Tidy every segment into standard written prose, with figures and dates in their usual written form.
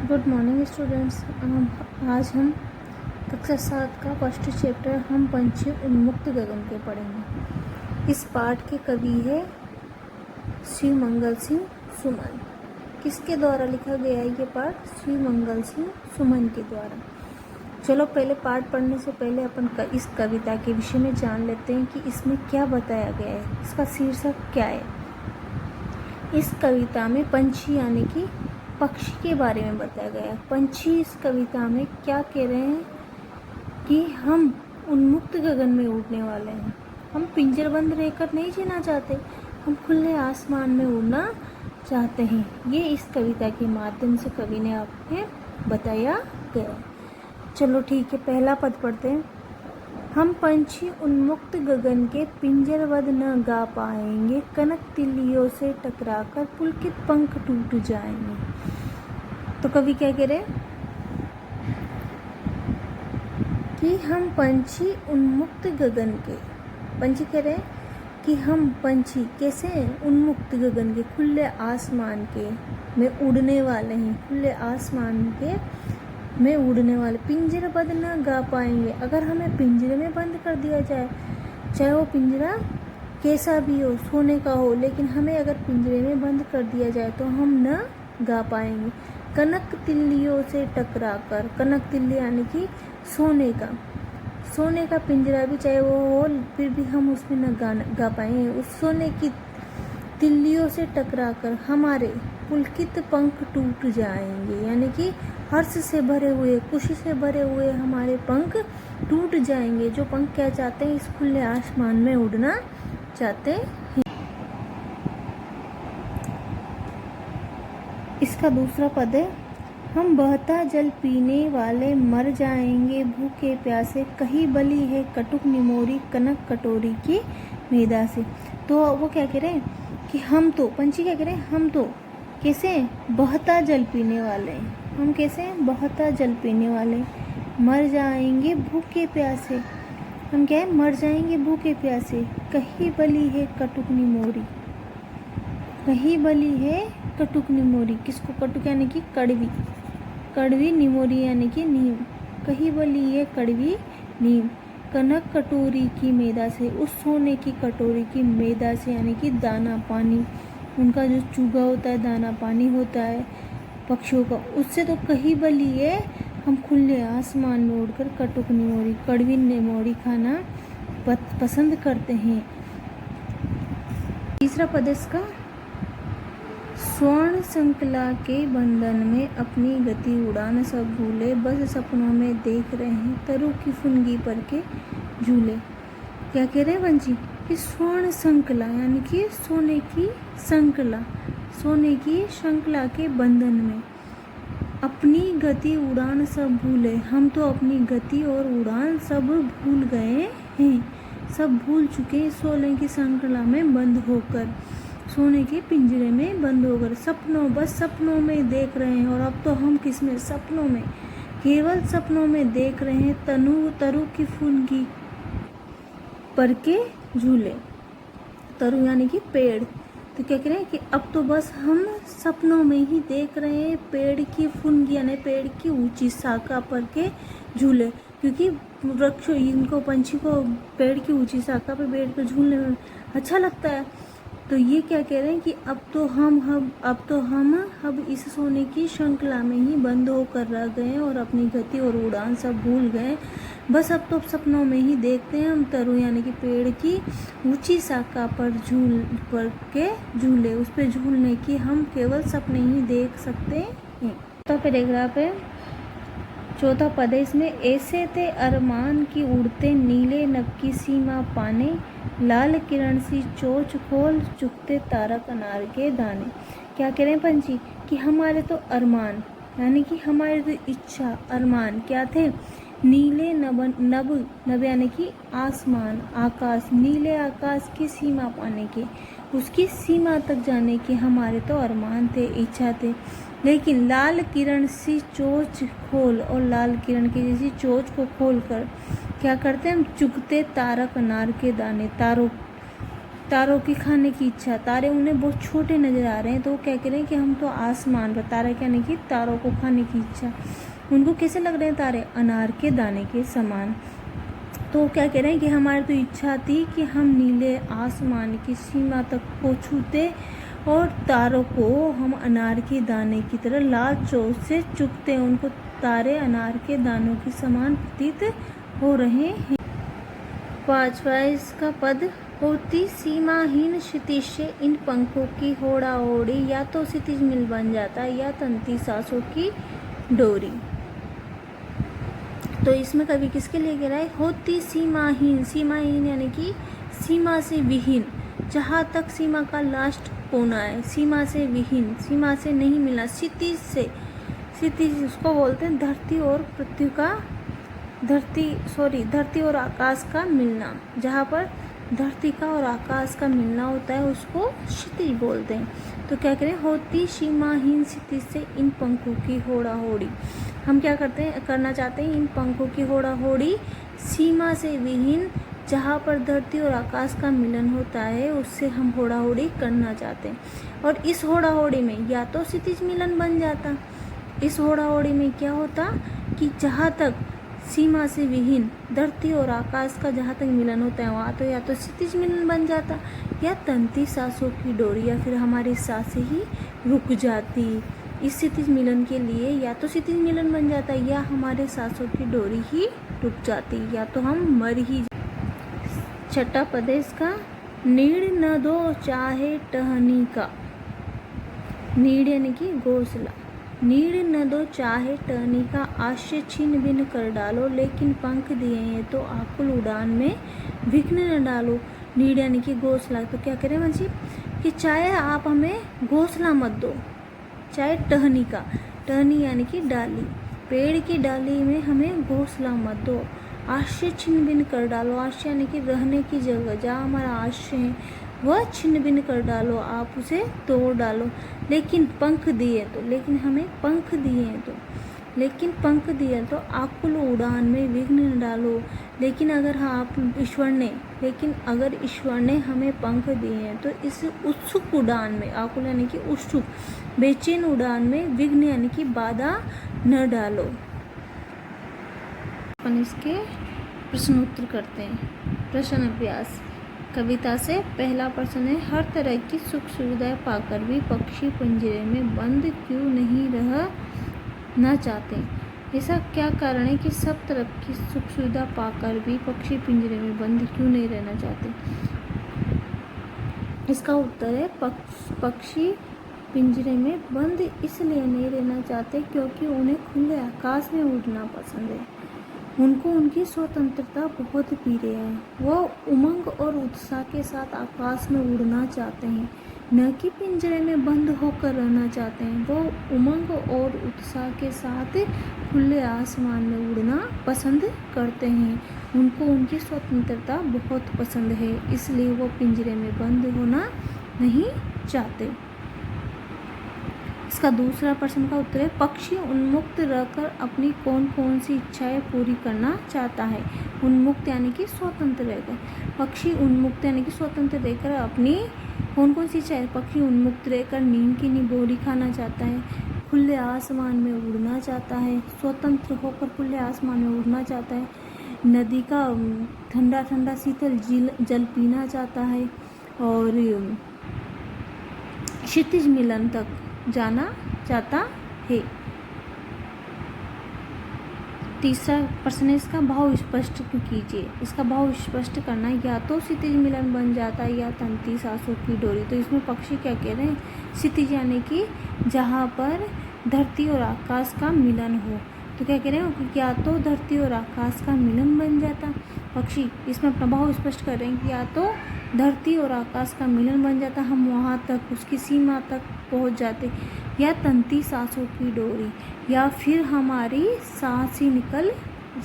Good morning students. आज हम कक्षा 7 का फर्स्ट चैप्टर हम पंछी उन्मुक्त गगन के पढ़ेंगे। इस पाठ के कवि है शिव मंगल सिंह सुमन। किसके द्वारा लिखा गया है ये पाठ? शिव मंगल सिंह सुमन के द्वारा। चलो पहले पाठ पढ़ने से पहले अपन इस कविता के विषय में जान लेते हैं कि इसमें क्या बताया गया है, इसका शीर्षक क्या है। इस कविता में पंछी यानी कि पक्षी के बारे में बताया गया है। पंछी इस कविता में क्या कह रहे हैं कि हम उन्मुक्त गगन में उड़ने वाले हैं। हम पिंजरबंद रहकर नहीं जीना चाहते, हम खुले आसमान में उड़ना चाहते हैं। ये इस कविता के माध्यम से कवि ने आपने बताया गया। चलो ठीक है, पहला पद पढ़ते हैं। हम पंछी उन्मुक्त गगन के पिंजरबद्ध न गा पाएंगे, कनक तिल्लियों से टकराकर पुलकित पंख टूट जाएंगे। तो कवि क्या कह रहे हैं कि हम पंछी उन्मुक्त गगन के, पंछी कह रहे हैं कि हम पंछी कैसे हैं? उन्मुक्त गगन के, खुले आसमान के में उड़ने वाले हैं। खुले आसमान के में उड़ने वाले, पिंजरबद्ध न गा पाएंगे। अगर हमें पिंजरे में बंद कर दिया जाए, चाहे वो पिंजरा कैसा भी हो, सोने का हो, लेकिन हमें अगर पिंजरे में बंद कर दिया जाए तो हम न गा पाएंगे। कनक तिल्लियों से टकराकर, कनक तिल्ली यानी कि सोने का पिंजरा भी चाहे वो हो, फिर भी हम उसमें न गा पाएंगे। उस सोने की तिल्लियों से टकराकर हमारे पुलकित पंख टूट जाएंगे, यानी कि हर्ष से भरे हुए, खुशी से भरे हुए हमारे पंख टूट जाएंगे। जो पंख क्या चाहते हैं? इस खुले आसमान में उड़ना चाहते हैं। इसका दूसरा पद है, हम बहता जल पीने वाले मर जाएंगे भूखे प्यासे, कहीं बली है कटुक निमोरी कनक कटोरी की मैदा से। तो वो क्या कह रहे हैं कि हम तो, पंछी क्या कह रहे हैं, हम तो कैसे हैं? बहता जल पीने वाले। हम कैसे हैं? बहता जल पीने वाले, मर जाएंगे भूखे प्यासे। हम क्या है? मर जाएंगे भूखे प्यासे। कहीं बली है कटुक निमोरी, कहीं बली है कटुक निमोरी। किसको? कटुक यानी कि कड़वी, कड़वी, निमोरी यानी कि नीम। कहीं बली है कड़वी नीम, कनक कटोरी की मैदा से, उस सोने की कटोरी की मैदा से, यानी कि दाना पानी, उनका जो चूगा होता है, दाना पानी होता है पक्षियों का, उससे तो कहीं बली है हम खुले आसमान में उड़कर कटुक निमोरी, कड़वी निमोरी खाना पसंद करते हैं। तीसरा पद इसका, स्वर्ण श्रृंखला के बंधन में अपनी गति उड़ान सब भूले, बस सपनों में देख रहे हैं तरु की फुनगी पर के झूले। क्या कह रहे हैं पंछी कि स्वर्ण श्रृंखला यानी कि सोने की श्रृंखला, सोने की श्रृंखला के बंधन में अपनी गति उड़ान सब भूले। हम तो अपनी गति और उड़ान सब भूल गए हैं, सब भूल चुके सोने की श्रृंखला में बंद होकर, सोने के पिंजरे में बंद होकर। सपनों, बस सपनों में देख रहे हैं। और अब तो हम किसमें? सपनों में, केवल सपनों में देख रहे हैं तरु की फुनगी पर के झूले। तरु यानी कि पेड़। तो क्या कह रहे हैं कि अब तो बस हम सपनों में ही देख रहे हैं पेड़ की फुनगी यानी पेड़ की ऊंची शाखा पर के झूले, क्योंकि वृक्ष, इनको पंछी को पेड़ की ऊंची शाखा पर बैठ कर झूलने में अच्छा लगता है। तो ये क्या कह रहे हैं कि अब तो हम इस सोने की श्रृंखला में ही बंद होकर रह गए हैं और अपनी गति और उड़ान सब भूल गए। बस अब तो सपनों में ही देखते हैं हम तरु यानी कि पेड़ की ऊंची शाखा पर के झूले, उस पर झूलने की हम केवल सपने ही देख सकते हैं। तो पैराग्राफ है, चौथा पद है इसमें, ऐसे थे अरमान की उड़ते नीले नभ की सीमा पाने, लाल किरण सी चोंच खोल चुगते तारक अनार के दाने। क्या कह रहे हैं पंछी कि हमारे तो अरमान यानी कि हमारे तो इच्छा, अरमान क्या थे? नीले नभ यानी कि आसमान, आकाश, नीले आकाश की सीमा पाने के, उसकी सीमा तक जाने के हमारे तो अरमान थे, इच्छा थे। लेकिन लाल किरण सी चोंच खोल, और लाल किरण की जैसी चोंच को खोल कर क्या करते हैं हम? चुगते तारक अनार के दाने, तारों की खाने की इच्छा, तारे उन्हें बहुत छोटे नज़र आ रहे हैं, तो वो क्या कह रहे हैं कि हम तो आसमान पर, तारा कहने की तारों को खाने की इच्छा। उनको कैसे लग रहे हैं तारे? अनार के दाने के समान। तो वो क्या कह रहे हैं कि हमारी तो इच्छा थी कि हम नीले आसमान की सीमा तक को छूते और तारों को हम अनार के दाने की तरह लाल चोट से चुभते। उनको तारे अनार के दानों के समान प्रतीत हो रहे हैं। 5वां इसका पद, होती सीमाहीन क्षितिज से इन पंखों की होड़ा होड़ी, या तो क्षितिज मिल बन जाता या तंती सांसों की डोरी। तो इसमें कवि किसके लिए कह रहा है? होती सीमाहीन, सीमाहीन यानी कि सीमा से विहीन, जहाँ तक सीमा का लास्ट कोना है, सीमा से विहीन, सीमा से नहीं मिला, क्षितिज से, क्षितिज उसको बोलते हैं धरती और पृथ्वी का, धरती और आकाश का मिलना, जहाँ पर धरती का और आकाश का मिलना होता है उसको क्षितिज बोलते हैं। तो क्या करें? होती सीमाहीन क्षितिज से इन पंखों की होड़ा होड़ी। हम क्या करना चाहते हैं? इन पंखों की होड़ा होड़ी सीमा से विहीन, जहाँ पर धरती और आकाश का मिलन होता है, उससे हम होड़ा होड़ी करना चाहते हैं। और इस होड़ा होड़ी में या तो क्षितिज मिलन बन जाता, इस होड़ा होड़ी में क्या होता कि जहाँ तक सीमा से विहीन धरती और आकाश का जहाँ तक मिलन होता है वहाँ तो या तो क्षितिज मिलन बन जाता, या तंती सांसों की डोरी, या फिर हमारी सांसें ही रुक जाती। इस क्षितिज मिलन के लिए या तो क्षितिज मिलन बन जाता या हमारे सांसों की डोरी ही रुक जाती, या तो हम मर ही। 6वां पद है इसका, नीड़ न दो चाहे टहनी का। नीड़ यानी कि घोंसला, नीड़ न दो चाहे टहनी का, आश्रय छिन्न भिन्न कर डालो, लेकिन पंख दिए हैं तो आकुल उड़ान में विघ्न न डालो। नीड़ यानी कि घोंसला, तो क्या करें मंजी कि चाहे आप हमें घोंसला मत दो, चाहे टहनी का, टहनी यानी कि डाली, पेड़ की डाली में हमें घोंसला मत दो, आश्रय छिन्न भिन्न कर डालो। आश्रय यानी कि रहने की जगह, जहाँ हमारा आश्रय है वह छिन्न भिन्न कर डालो, आप उसे तोड़ डालो। लेकिन पंख दिए तो, लेकिन हमें पंख दिए हैं तो, लेकिन पंख दिए तो आकुल उड़ान में विघ्न न डालो। लेकिन अगर अगर ईश्वर ने हमें पंख दिए हैं तो इस उत्सुक उड़ान में, आकुल यानी कि उत्सुक, बेचैन उड़ान में विघ्न यानी कि बाधा न डालो। अपन इसके प्रश्न उत्तर करते हैं। प्रश्न अभ्यास। कविता से पहला प्रश्न है, हर तरह की सुख सुविधाएं पाकर भी पक्षी पिंजरे में बंद क्यों नहीं रहना चाहते? ऐसा क्या कारण है कि सब तरह की सुख सुविधा पाकर भी पक्षी पिंजरे में बंद क्यों नहीं रहना चाहते? इसका उत्तर है पक्षी पिंजरे में बंद इसलिए नहीं रहना चाहते क्योंकि उन्हें खुले आकाश में उड़ना पसंद है। उनको उनकी स्वतंत्रता बहुत प्रिय है। वह उमंग और उत्साह के साथ आकाश में उड़ना चाहते हैं, न कि पिंजरे में बंद होकर रहना चाहते हैं। वो उमंग और उत्साह के साथ खुले आसमान में उड़ना पसंद करते हैं। उनको उनकी स्वतंत्रता बहुत पसंद है, इसलिए वो पिंजरे में बंद होना नहीं चाहते। इसका दूसरा प्रश्न का उत्तर है, पक्षी उन्मुक्त रहकर अपनी कौन कौन सी इच्छाएं पूरी करना चाहता है? उन्मुक्त यानी कि स्वतंत्र रहकर, पक्षी उन्मुक्त यानी कि स्वतंत्र रहकर अपनी कौन कौन सी इच्छाएं? पक्षी उन्मुक्त रहकर नीम की निबोरी खाना चाहता है, खुले आसमान में उड़ना चाहता है, स्वतंत्र होकर खुले आसमान में उड़ना चाहता है, नदी का ठंडा ठंडा शीतल जल पीना चाहता है, और क्षितिज मिलन तक जाना चाहता है। तीसरा प्रश्न है इसका, भाव स्पष्ट कीजिए। इसका भाव स्पष्ट करना, या तो क्षितिज मिलन बन जाता है या तंती सांसों की डोरी। तो इसमें पक्षी क्या कह रहे हैं? क्षितिज यानी कि जहाँ पर धरती और आकाश का मिलन हो। तो क्या कह रहे हैं? या तो धरती और आकाश का मिलन बन जाता, पक्षी इसमें अपना भाव स्पष्ट कर रहे हैं कि या तो धरती और आकाश का मिलन बन जाता, हम वहाँ तक, उसकी सीमा तक पहुँच जाते, या तंती सांसों की डोरी, या फिर हमारी सांस ही निकल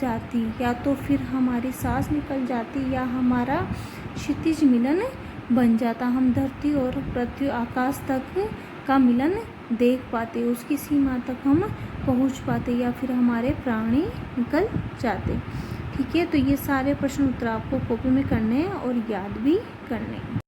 जाती, या तो फिर हमारी सांस निकल जाती, या हमारा क्षितिज मिलन बन जाता, हम धरती और पृथ्वी आकाश तक का मिलन देख पाते, उसकी सीमा तक हम पहुंच पाते, या फिर हमारे प्राण ही निकल जाते। ठीक है, तो ये सारे प्रश्न उत्तर आपको कॉपी में करने हैं और याद भी करने हैं।